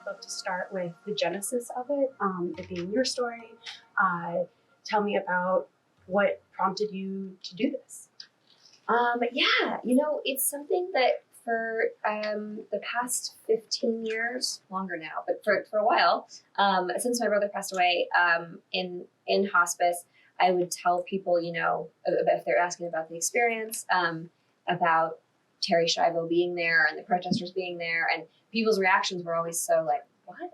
love to start with the genesis of it, it being your story. Tell me about what prompted you to do this. Yeah, it's something that for the past 15 years, longer now, but for a while, since my brother passed away in hospice, I would tell people, if they're asking about the experience, about Terry Schiavo being there and the protesters being there, and people's reactions were always so like, what?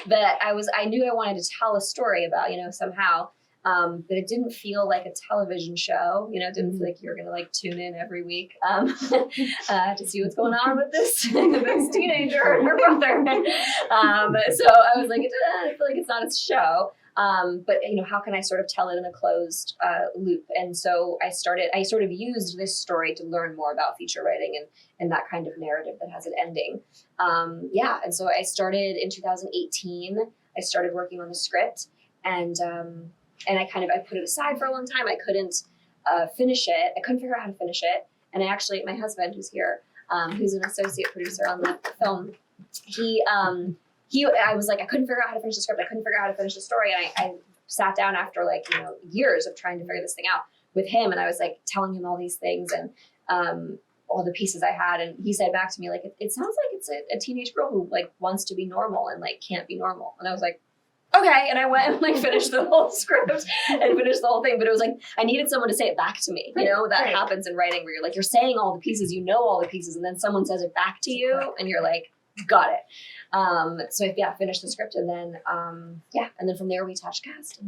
That I knew I wanted to tell a story about, somehow. That it didn't feel like a television show, it didn't feel like you were going to like tune in every week to see what's going on with this teenager and her brother. So I was like, I feel like it's not a show. But how can I sort of tell it in a closed loop? And so I sort of used this story to learn more about feature writing and that kind of narrative that has an ending. And so I started in 2018. I started working on the script, and I put it aside for a long time. I couldn't finish it. I couldn't figure out how to finish it. And my husband, who's here, who's an associate producer on the film, I was like, I couldn't figure out how to finish the script. I couldn't figure out how to finish the story. And I sat down after years of trying to figure this thing out with him. And I was like telling him all these things and all the pieces I had. And he said back to me, like, it sounds like it's a teenage girl who like wants to be normal and like can't be normal. And I was like, okay. And I went and like finished the whole script and finished the whole thing. But it was like, I needed someone to say it back to me. That happens in writing where you're saying all the pieces, all the pieces. And then someone says it back to you and you're like, got it. So finished the script and then, and then from there we attached cast.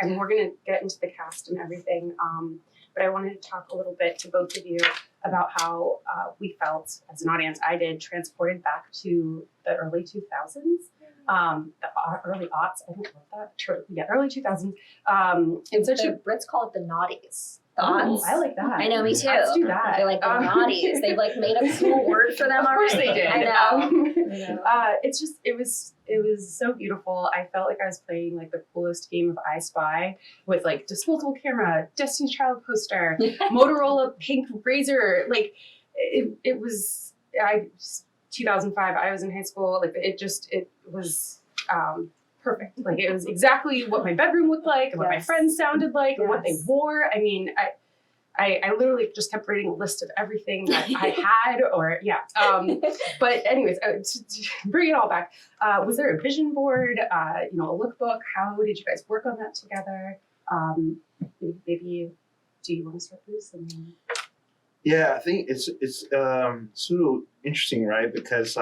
And we're going to get into the cast and everything. But I wanted to talk a little bit to both of you about how we felt as an audience. I did transported back to the early 2000s. The early aughts, I don't know that. Yeah, early 2000s. The Brits call it the naughties. The aughts. I like that. I know, me too. Let's do that. They're like the naughties. They've like made a cool word for them already. Of course they did. I know. It was so beautiful. I felt like I was playing like the coolest game of I Spy with like disposable camera, Destiny's Child poster, Motorola pink razor. Like it was 2005. I was in high school. Like it was perfect. Like it was exactly what my bedroom looked like and what my friends sounded like and what they wore. I mean, I literally just kept writing a list of everything that I had but anyways, to bring it all back, was there a vision board, a lookbook? How did you guys work on that together? Maybe, do you want to start this? Yeah, I think it's sort of interesting, right? Because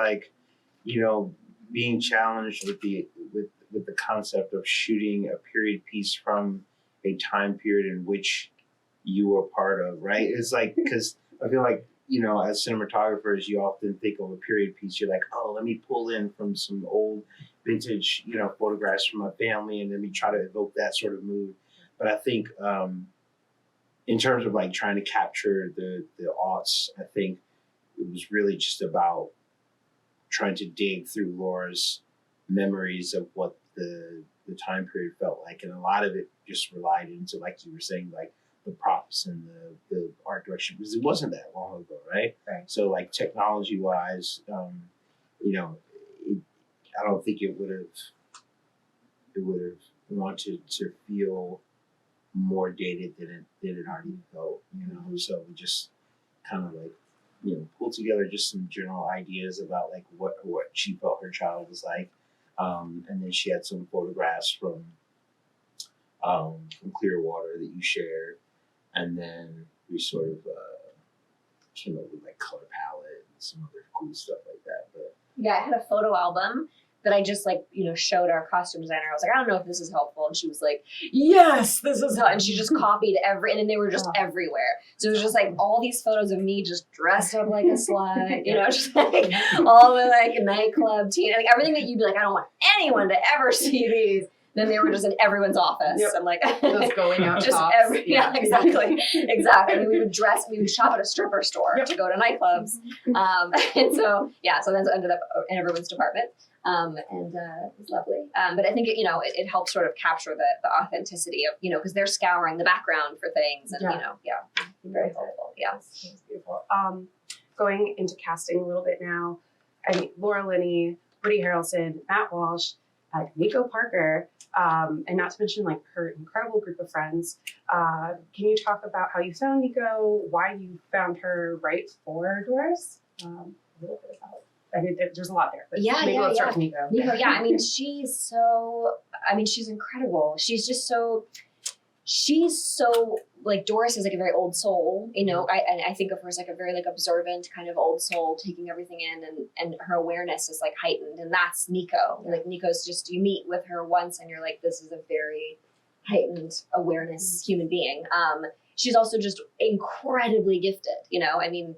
being challenged with the concept of shooting a period piece from a time period in which you were part of, right? It's like, because I feel like, as cinematographers, you often think of a period piece. You're like, oh, let me pull in from some old vintage, photographs from my family, and let me try to evoke that sort of mood. But I think in terms of like trying to capture the aughts, I think it was really just about trying to dig through Laura's memories of what the time period felt like. And a lot of it just relied into, like you were saying, like the props and the art direction, because it wasn't that long ago, right? So like technology wise, I don't think it would have wanted to feel more dated than it already felt, So we just kind of like, pulled together just some general ideas about like what she felt her child was like. And then she had some photographs from Clearwater that you shared. And then we sort of came up with like color palette and some other cool stuff like that. But yeah, I had a photo album that I just showed our costume designer. I was like, I don't know if this is helpful. And she was like, yes, this is helpful. And she just copied and then they were just everywhere. So it was just like all these photos of me just dressed up like a slut, just like all the like nightclub teen, like everything that you'd be like, I don't want anyone to ever see these. Then they were just in everyone's office. Yep. And like those going out just tops. Exactly. I mean, we would shop at a stripper store to go to nightclubs. And so then it ended up in everyone's department. And it was lovely. But I think it helps sort of capture the authenticity of, because they're scouring the background for things and, very helpful. Yeah. It's beautiful. Going into casting a little bit now, I mean, Laura Linney, Woody Harrelson, Matt Walsh, Nico Parker, and not to mention like her incredible group of friends. Can you talk about how you found Nico, why you found her right for Doris? A little bit about. I mean, there's a lot there, but maybe let's start with Nico. Nico, I mean, she's incredible. She's so like Doris is like a very old soul, you know. I think of her as like a very like observant kind of old soul, taking everything in, and her awareness is like heightened, and that's Nico. Like Nico's just, you meet with her once, and you're like, this is a very heightened awareness human being. She's also just incredibly gifted, you know. I mean,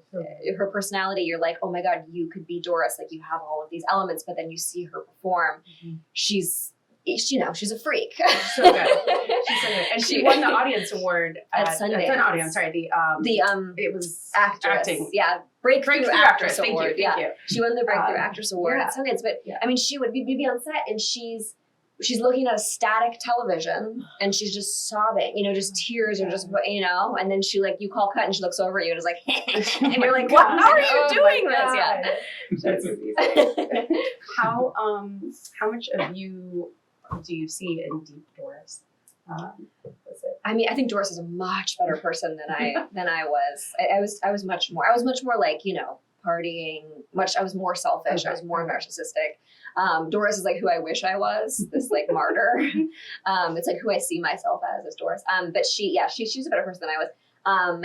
her personality, you're like, oh my God, you could be Doris. Like, you have all of these elements, but then you see her perform. She's a freak. So good. She's so good. And she won the audience award at Sundance. Not audience, sorry. It was actress. Acting. Yeah. Breakthrough Actress Award. Thank you. She won the Breakthrough Actress Award at Sundance. But I mean, we'd be on set, and she's looking at a static television, and she's just sobbing, you know, just tears are just, you know, and then you call cut, and she looks over at you and is like, and you're like, what? How are you doing this? Yeah. That's amazing. How much of you do you see in Deep Doris? I mean, I think Doris is a much better person than I was. I was much more like, you know, partying. I was more selfish. I was more narcissistic. Doris is like who I wish I was. This like martyr. It's like who I see myself as Doris. But she's a better person than I was.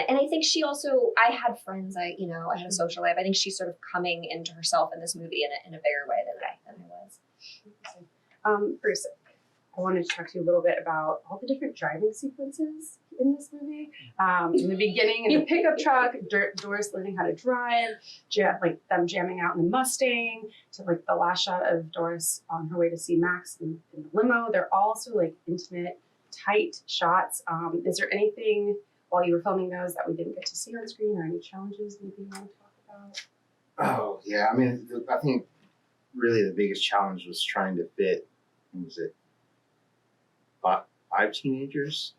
And I think she also, I had friends. I had a social life. I think she's sort of coming into herself in this movie in a bigger way than I was. Bruce, I wanted to talk to you a little bit about all the different driving sequences in this movie. In the beginning, in the pickup truck, Doris learning how to drive, like them jamming out in the Mustang, to like the last shot of Doris on her way to see Max in the limo. They're all so like intimate, tight shots. Is there anything while you were filming those that we didn't get to see on screen, or any challenges maybe you want to talk about? Oh yeah, I mean, I think really the biggest challenge was trying to fit, what was it, 5 teenagers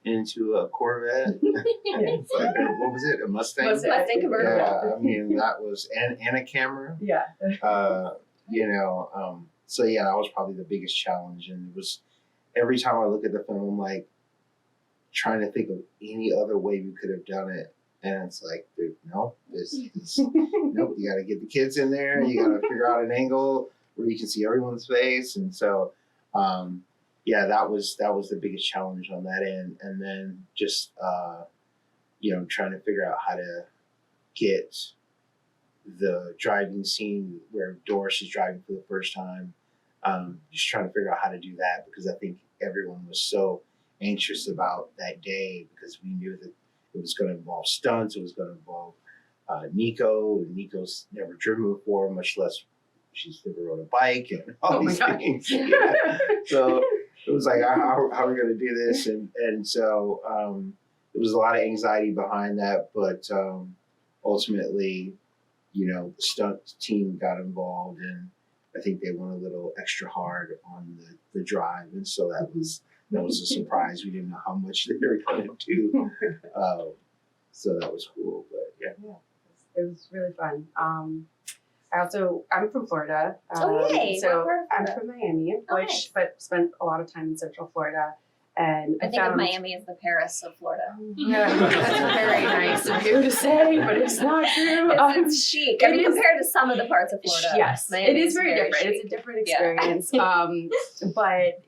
into a Corvette. It's like, what was it, a Mustang? Mustang convertible. Yeah, I mean, that was, and a camera. Yeah. So yeah, that was probably the biggest challenge. And it was, every time I look at the film, I'm like trying to think of any other way we could have done it. And it's like, dude, nope, nope, you got to get the kids in there. You got to figure out an angle where you can see everyone's face. And so, that was the biggest challenge on that end. And then just, trying to figure out how to get the driving scene where Doris is driving for the first time. Just trying to figure out how to do that, because I think everyone was so anxious about that day, because we knew that it was going to involve stunts. It was going to involve Nico. And Nico's never driven before, much less she's never rode a bike and all these things. Yeah. So it was like, how are we going to do this? And so there was a lot of anxiety behind that. But ultimately, the stunt team got involved, and I think they went a little extra hard on the drive. And so that was a surprise. We didn't know how much they were going to do. So that was cool. But yeah. It was really fun. I'm from Florida. Yay! So I'm from Miami, but spent a lot of time in Central Florida. And I think of Miami as the Paris of Florida. Yeah, that's very nice of you to say, but it's not true. It's chic. I mean, compared to some of the parts of Florida. Yes, Miami it is very different. Chic. It's a different experience. But,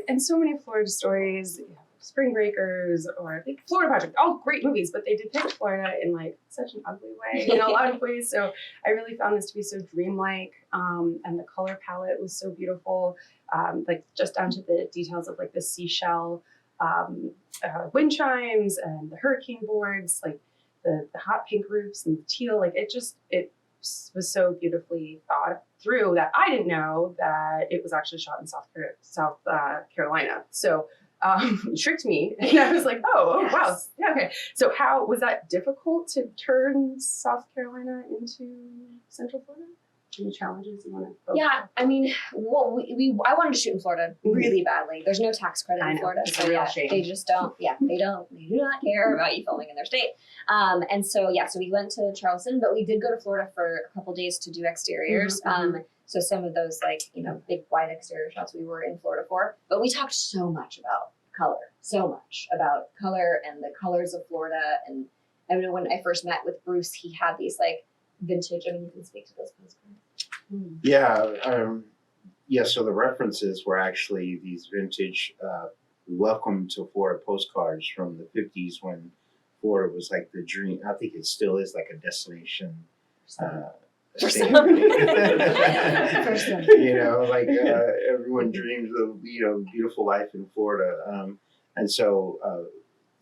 and so many Florida stories, Spring Breakers or the Florida Project, all great movies, but they depict Florida in like such an ugly way in a lot of ways. So I really found this to be so dreamlike, and the color palette was so beautiful, like just down to the details of like the seashell wind chimes and the hurricane boards, like the hot pink roofs and the teal. Like it was so beautifully thought through that I didn't know that it was actually shot in South Carolina. So tricked me, and I was like, oh wow, yeah, okay. So how was that difficult to turn South Carolina into Central Florida? Any challenges you want to? Yeah, I mean, I wanted to shoot in Florida really badly. There's no tax credit in Florida, it's a real shame. They just don't. Yeah, they do not care about you filming in their state. So we went to Charleston, but we did go to Florida for a couple days to do exteriors. So some of those like, you know, big wide exterior shots we were in Florida for, but we talked so much about color and the colors of Florida. And I mean, when I first met with Bruce, he had these like vintage, I mean, you can speak to those postcards. Yeah, so the references were actually these vintage welcome to Florida postcards from the 50s when Florida was like the dream. I think it still is like a destination. For state. some. You know, like everyone dreams of, you know, beautiful life in Florida. And so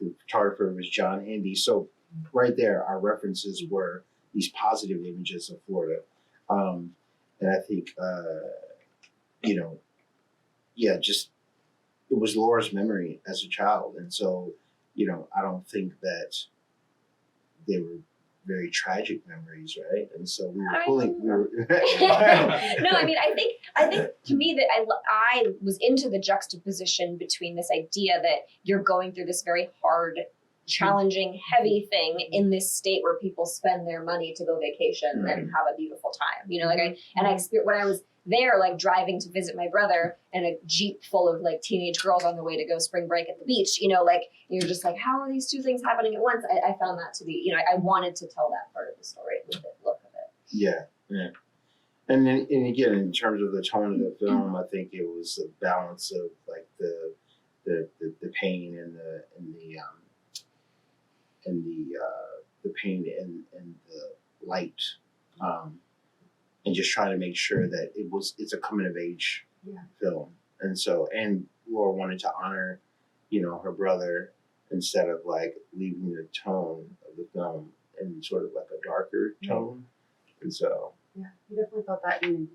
the photographer was John Handy. So right there, our references were these positive images of Florida. And I think, you know, yeah, just it was Laura's memory as a child. And so, you know, I don't think that they were very tragic memories, right? And so we were pulling. No, I mean, I think to me that I was into the juxtaposition between this idea that you're going through this very hard, challenging, heavy thing in this state where people spend their money to go vacation and have a beautiful time. You know, like I experienced when I was there, like driving to visit my brother and a Jeep full of like teenage girls on their way to go spring break at the beach, you know, like you're just like, how are these two things happening at once? I found that to be, you know, I wanted to tell that part of the story with the look of it. Yeah. And then, and again, in terms of the tone of the film, I think it was a balance of like the pain and the pain and the light. And just trying to make sure that it's a coming of age film. And so, and Laura wanted to honor, you know, her brother instead of like leaving the tone of the film in sort of like a darker tone. And so. Yeah, you definitely felt that in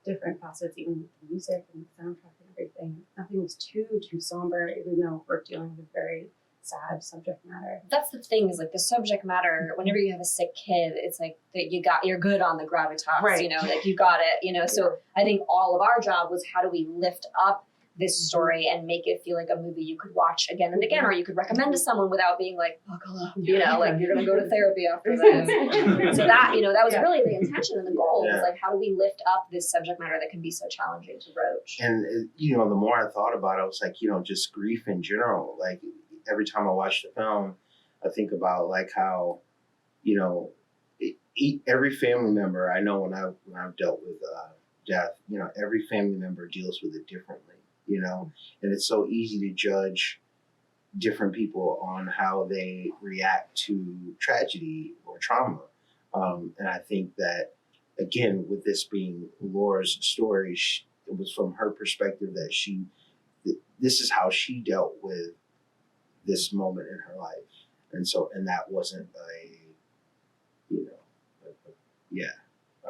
different facets, even with the music and the soundtrack and everything. Nothing was too somber, even though we're dealing with very sad subject matter. That's the thing, is like the subject matter, whenever you have a sick kid, it's like that you're good on the gravitas, right. You know, like you got it, you know. So I think all of our job was how do we lift up this story and make it feel like a movie you could watch again and again, or you could recommend to someone without being like, buckle up, you know, like you're gonna go to therapy after this. So that, you know, that was really the intention and the goal was like, how do we lift up this subject matter that can be so challenging to broach? And you know, the more I thought about it, I was like, you know, just grief in general. Like every time I watch the film, I think about like how, you know, every family member I know when I've dealt with death, you know, every family member deals with it differently. You know, and it's so easy to judge different people on how they react to tragedy or trauma. And I think that, again, with this being Laura's story, it was from her perspective that this is how she dealt with this moment in her life. And so, and that wasn't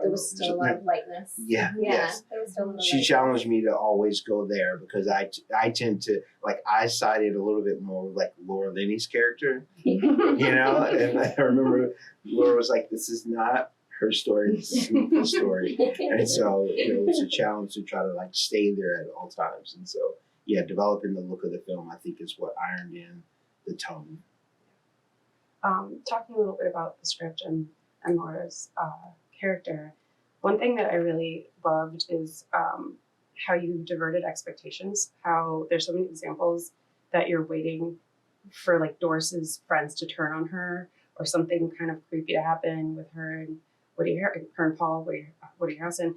There was still a lot of lightness. Yes. There was still a lot of She lightness. challenged me to always go there because I tend to, like, I sided a little bit more with, like, Laura Linney's character, you know? And I remember Laura was like, this is not her story, this is the story. And so, you know, it's a challenge to try to, like, stay there at all times. And so, yeah, developing the look of the film, I think, is what ironed in the tone. Talking a little bit about the script and Laura's character, one thing that I really loved is how you diverted expectations, how there's so many examples that you're waiting for like Doris's friends to turn on her or something kind of creepy to happen with her and Paul, Woody Harrelson,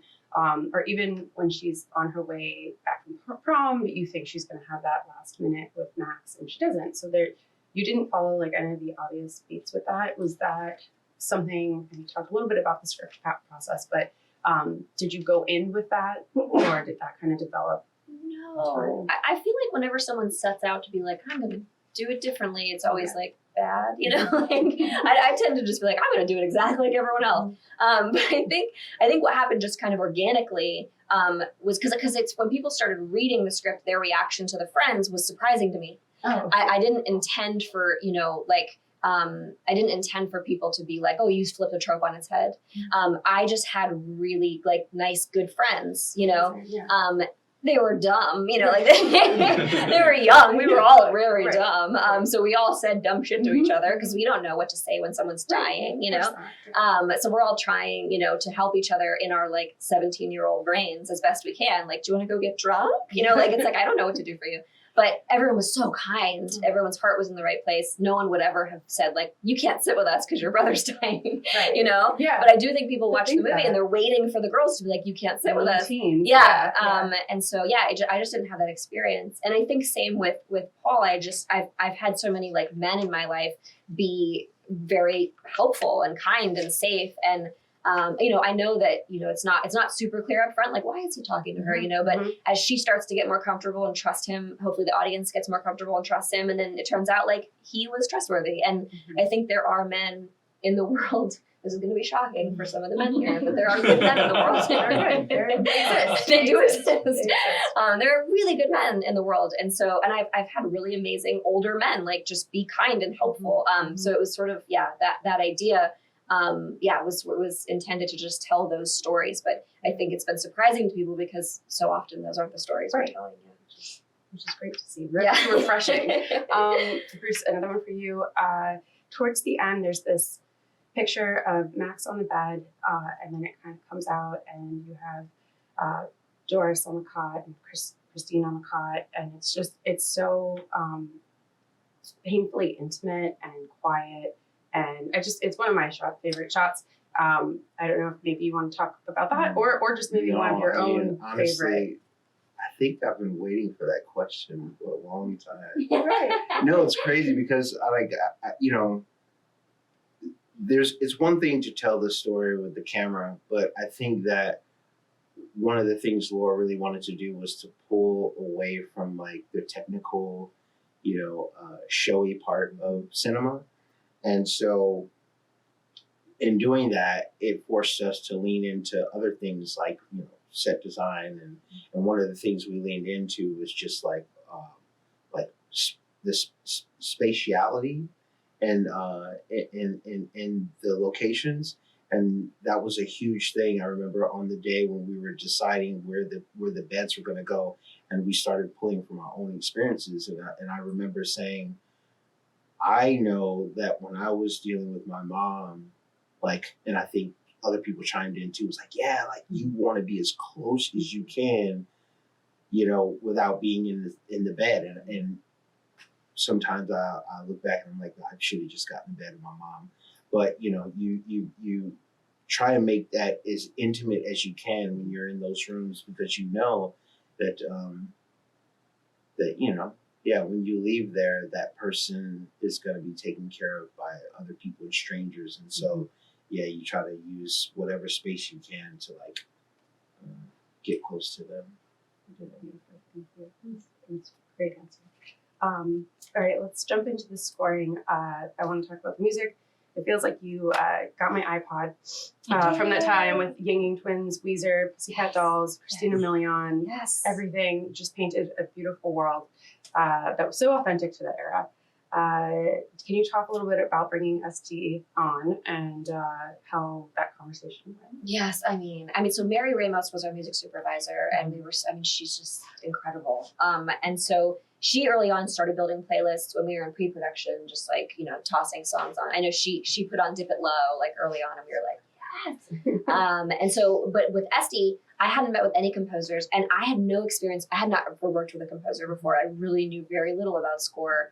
or even when she's on her way back from prom, you think she's going to have that last minute with Max and she doesn't. So you didn't follow like any of the obvious beats with that. Was that something, and you talked a little bit about the script process, but did you go in with that or did that kind of develop? No, I feel like whenever someone sets out to be like, I'm going to do it differently, it's always like bad, you know? Like I tend to just be like, I'm going to do it exactly like everyone else. But I think what happened just kind of organically was because it's when people started reading the script, their reaction to the friends was surprising to me. Oh, I didn't intend for, you know, like, I didn't intend for people to be like, oh, you flipped the trope on its head. I just had really like nice, good friends, you know? yeah. they were dumb, you know, like they were young. We were all very Right. dumb. So we all said dumb shit to each other because we don't know what to say when someone's dying, you know? So we're all trying, you know, to help each other in our like 17-year-old brains as best we can. Like, do you want to go get drunk? You know, like, it's like, I don't know what to do for you. But everyone was so kind. Everyone's heart was in the right place. No one would ever have said, like, you can't sit with us because your brother's dying, Right. you know? Yeah. But I do think people watch the think movie that. and they're waiting for the girls to be like, you can't sit with us. Teens. Yeah. And so, yeah, I just didn't have that experience. And I think same with Paul. I've had so many like men in my life be very helpful and kind and safe. And, you know, I know that, you know, it's not super clear up front, like, why is he talking to her, you know, but as she starts to get more comfortable and trust him, hopefully the audience gets more comfortable and trust him. And then it turns out like he was trustworthy. And I think there are men in the world. This is going to be shocking for some of the men here, but there are good men in the world. They do exist. There are really good men in the world. And so, and I've had really amazing older men, like just be kind and helpful. So it was sort of, that idea, was intended to just tell those stories. But I think it's been surprising to people because so often those aren't the stories we're telling you. Which is great to see. Refreshing. Bruce, another one for you. Towards the end, there's this picture of Max on the bed, and then it kind of comes out, and you have Doris on the cot and Christine on the cot, and it's so painfully intimate and quiet, and it's one of my favorite shots. I don't know if maybe you want to talk about that, or just maybe one of your own honestly, favorite. I think I've been waiting for that question for a long time. Right. No, it's crazy because you know, it's one thing to tell the story with the camera, but I think that one of the things Laura really wanted to do was to pull away from like the technical, you know, showy part of cinema. And so in doing that, it forced us to lean into other things like, you know, set design. And one of the things we leaned into was just like this spatiality and in the locations, and that was a huge thing. I remember on the day when we were deciding where the beds were going to go, and we started pulling from our own experiences. And I remember saying, I know that when I was dealing with my mom, like, and I think other people chimed in too, was like, yeah, like you want to be as close as you can, you know, without being in the bed. And sometimes I look back and I'm like, I should have just gotten in bed with my mom. But you know, you try to make that as intimate as you can when you're in those rooms, because you know that that, you know, when you leave there, that person is going to be taken care of by other people and strangers. And so you try to use whatever space you can to like get close to them. It's a great answer. All right, let's jump into the scoring. I want to talk about the music. It feels like you got my iPod from that time with Ying Yang Twins, Weezer, Pussycat Dolls, Christina Milian. Yes. Everything just painted a beautiful world that was so authentic to that era. Can you talk a little bit about bringing ST on and how that conversation went? Yes, I mean, so Mary Ramos was our music supervisor, and she's just incredible. And so she early on started building playlists when we were in pre-production, just like, you know, tossing songs on. I know she put on Dip It Low like early on, and we were like, yes. And so, but with Esty, I hadn't met with any composers, and I had no experience. I had not worked with a composer before. I really knew very little about score.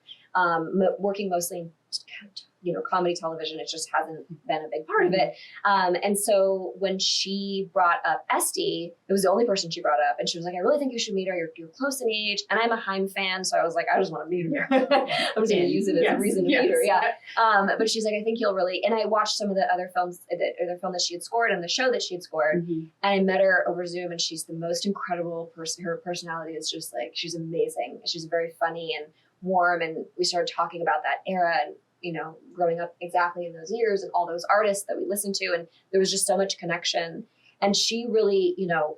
Working mostly in, you know, comedy television, it just hasn't been a big part of it. And so when she brought up Esty, it was the only person she brought up, and she was like, I really think you should meet her. You're close in age, and I'm a Haim fan, so I was like, I just want to meet her. I'm just going to use it as a reason to meet her. Yeah. But she's like, I think you'll really. And I watched some of the other films, the film that she had scored, and the show that she had scored, and I met her over Zoom, and she's the most incredible person. Her personality is just like, she's amazing. She's very funny and warm, and we started talking about that era and, you know, growing up exactly in those years and all those artists that we listened to, and there was just so much connection. And she really, you know,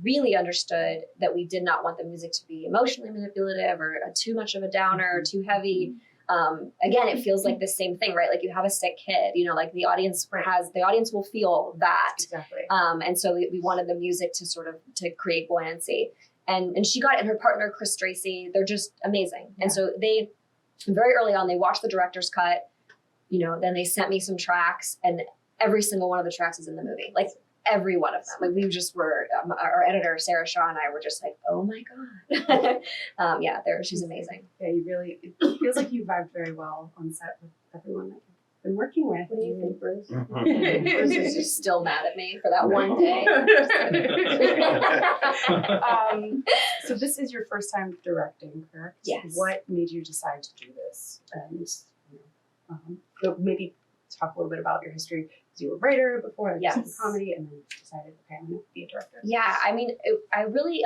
really understood that we did not want the music to be emotionally manipulative or too much of a downer or too heavy. again, it feels like the same thing, right? Like you have a sick kid, you know, like the audience will feel that. Exactly. And so we wanted the music to sort of to create buoyancy. And she got it, and her partner, Chris Tracy, they're just amazing. Yeah. And so they, very early on, they watched the director's cut, you know, then they sent me some tracks, and every single one of the tracks is in the movie. Like every one of them. Like we just were, our editor, Sarah Shaw, and I were just like, oh my God. Yeah, she's amazing. Yeah, you really, it feels like you vibed very well on set with everyone that you've been working with. What do you think, Bruce? Mhm. Bruce is just still mad at me for that one day. So this is your first time directing, correct? Yes. What made you decide to do this? And so maybe talk a little bit about your history, because you were a writer before, like Yes. comedy, and then decided, okay, I'm going to be a director. Yeah, I mean, I really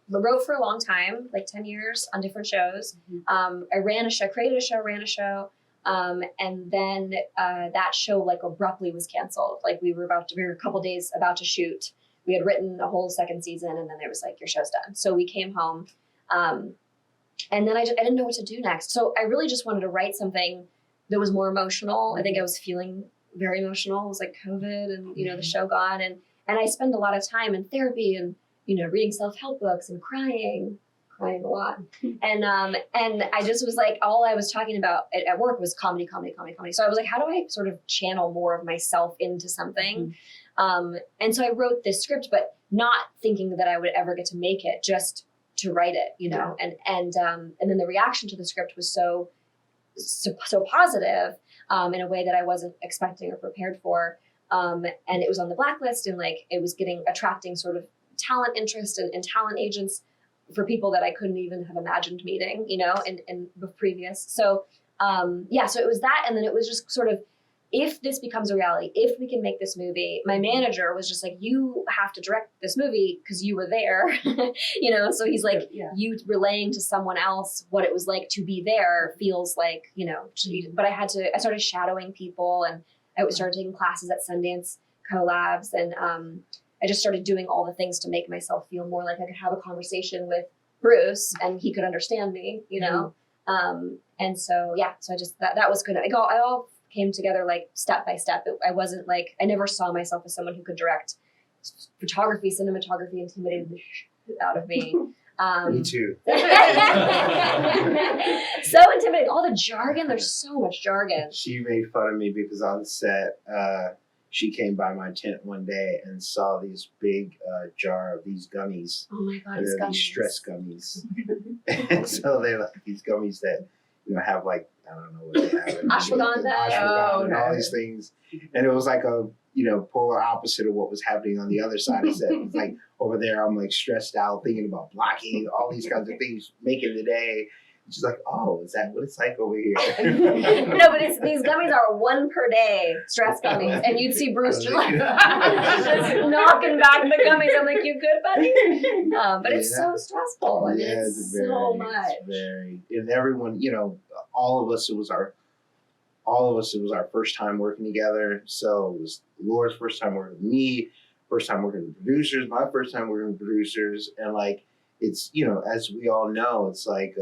wrote for a long time, like 10 years on different shows. I ran a show, created a show, ran a show. And then that show like abruptly was canceled. Like we were a couple days about to shoot. We had written a whole second season, and then there was like, your show's done. So we came home. And then I didn't know what to do next. So I really just wanted to write something that was more emotional. I think I was feeling very emotional. It was like COVID and, you know, the show gone. And I spend a lot of time in therapy and, you know, reading self-help books and crying a lot. And I just was like, all I was talking about at work was comedy. So I was like, how do I sort of channel more of myself into something? And so I wrote this script, but not thinking that I would ever get to make it, just to write it, you know? And then the reaction to the script was so positive, in a way that I wasn't expecting or prepared for. And it was on the blacklist, and like, it was attracting sort of talent interest and talent agents for people that I couldn't even have imagined meeting, you know, in the previous. So, so it was that. And then it was just sort of, if this becomes a reality, if we can make this movie, my manager was just like, you have to direct this movie because you were there, you know? So he's like, you relaying to someone else what it was like to be there feels like, you know, but I started shadowing people, and I started taking classes at Sundance collabs, and I just started doing all the things to make myself feel more like I could have a conversation with Bruce and he could understand me, you know? And so, so I just, that was good. I all came together like step by step. I wasn't like, I never saw myself as someone who could direct photography, cinematography, intimidated the shit out of me. Me too. So intimidating. All the jargon, there's so much jargon. She made fun of me because on set, she came by my tent one day and saw these big jar of these gummies. Oh my God, and they're these stress gummies. And so they're like these gummies that, you know, have like, I don't know what they have. Ashwagandha. And all these things. And it was like a, you know, polar opposite of what was happening on the other side of set. It's like over there, I'm like stressed out, thinking about blocking, all these kinds of things, making the day. She's like, oh, is that what it's like over here? No, but these gummies are 1 per day stress gummies. And you'd see Bruce just like, just knocking back the gummies. I'm like, you good, buddy? But it's so stressful. And it's so much. And everyone, you know, all of us, it was our first time working together. So it was Laura's first time working with me, first time working with producers, my first time working with producers. And like, it's, you know, as we all know, it's like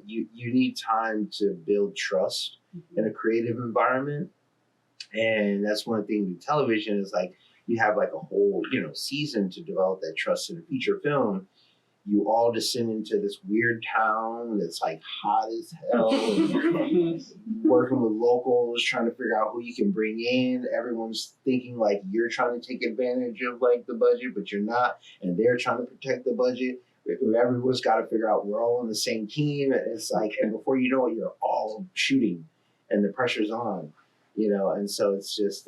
you need time to build trust in a creative environment. And that's one of the things with television is like, you have like a whole, you know, season to develop that trust in a feature film. You all descend into this weird town that's like hot as hell, working with locals, trying to figure out who you can bring in. Everyone's thinking like you're trying to take advantage of like the budget, but you're not. And they're trying to protect the budget. Everyone's got to figure out we're all on the same team. And it's like, and before you know it, you're all shooting and the pressure's on, you know? And so it's just,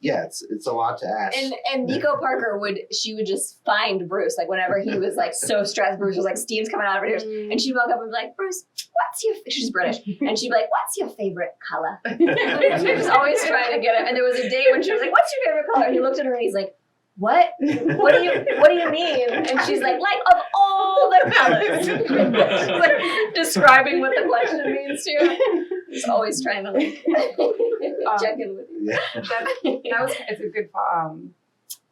it's a lot to ask. And Nico Parker would just find Bruce, like whenever he was like so stressed, Bruce was like, steam's coming out of her ears. And she'd walk up and be like, Bruce, she's British. And she'd be like, what's your favorite color? She was always trying to get him. And there was a day when she was like, what's your favorite color? And he looked at her and he's like, what? What do you mean? And she's like of all the colors. She's like describing what the question means to you. He's always trying to like check in with you. It's a good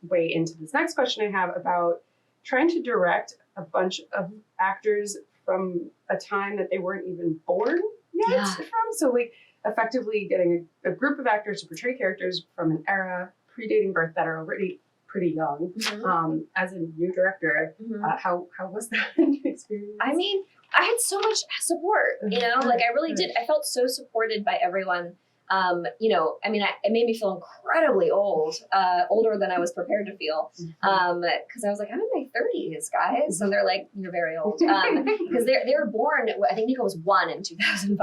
way into this next question I have about trying to direct a bunch of actors from a time that they weren't even born it's from. So like effectively getting a group of actors to portray characters from an era predating birth that are already pretty young. As a new director, how was that experience? I mean, I had so much support, you know, like I really did. I felt so supported by everyone. You know, I mean, it made me feel incredibly old, older than I was prepared to feel. Cause I was like, I'm in my 30s, guys. And they're like, you're very old. Cause they were born, I think Nico was 1 in 2005.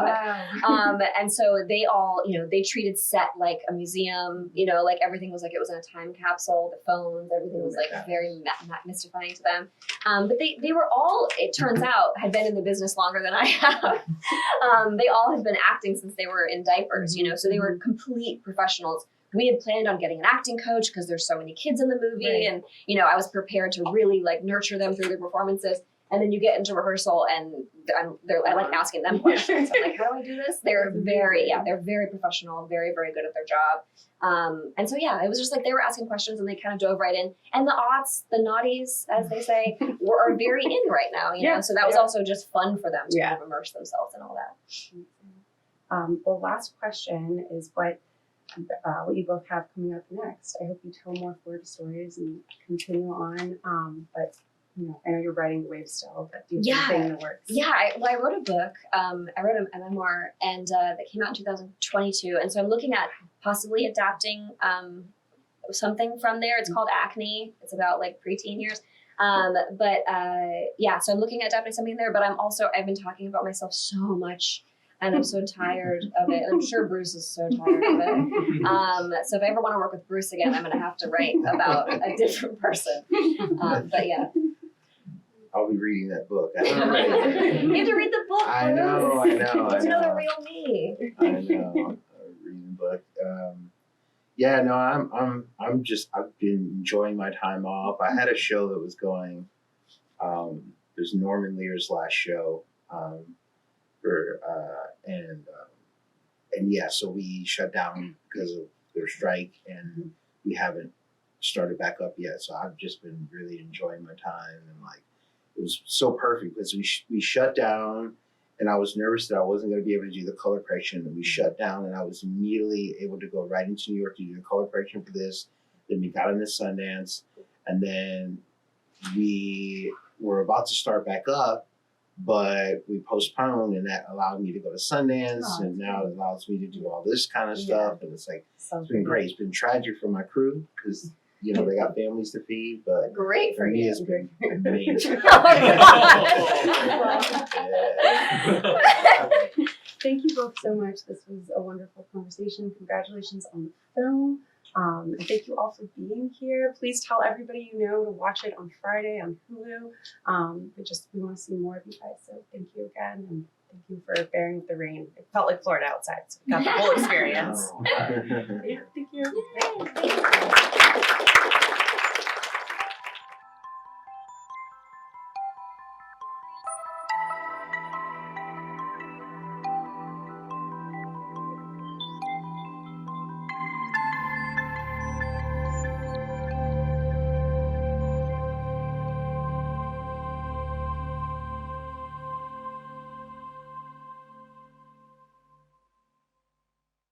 Wow. And so they all, you know, they treated set like a museum, you know, like everything was like, it was in a time capsule, the phones, everything was like very mystifying to them. But they were all, it turns out, had been in the business longer than I have. They all had been acting since they were in diapers, you know, so they were complete professionals. We had planned on getting an acting coach because there's so many kids in the movie. And, you know, I was prepared to really like nurture them through their performances. And then you get into rehearsal and I like asking them questions. I'm like, how do I do this? They're very professional, very, very good at their job. And so, yeah, it was just like they were asking questions and they kind of dove right in. And the naughties, as they say, are very in right now, you know? So that was also just fun for them to kind of immerse themselves in all that. Well, last question is what you both have coming up next. I hope you tell more Florida stories and continue on. But you know, I know you're writing the wave still, but do you have anything in the works? Yeah, I wrote a book. I wrote a memoir, and that came out in 2022. And so I'm looking at possibly adapting something from there. It's called Acne. It's about like preteen years. So I'm looking at adapting something there. But I've been talking about myself so much. And I'm so tired of it. I'm sure Bruce is so tired of it. So if I ever want to work with Bruce again, I'm going to have to write about a different person. But yeah. I'll be reading that book. You have to read the book, Bruce. I know. You have to know the real me. I know. Reading the book. I've been enjoying my time off. I had a show that was going. There's Norman Lear's last show. So we shut down because of their strike, and we haven't started back up yet. So I've just been really enjoying my time, and like it was so perfect because we shut down, and I was nervous that I wasn't going to be able to do the color correction, and we shut down, and I was immediately able to go right into New York to do the color correction for this. Then we got into Sundance, and then we were about to start back up. But we postponed, and that allowed me to go to Sundance, and now it allows me to do all this kind of stuff. And it's like, it's been great. It's been tragic for my crew because, you know, they got families to feed, but great for me, you. it's been amazing. Thank you both so much. This was a wonderful conversation. Congratulations on the film. And thank you all for being here. Please tell everybody you know to watch it on Friday on Hulu. We want to see more of you guys. So thank you again, and thank you for bearing with the rain. It felt like Florida outside, so we got the whole experience. Yeah, thank you. Yay.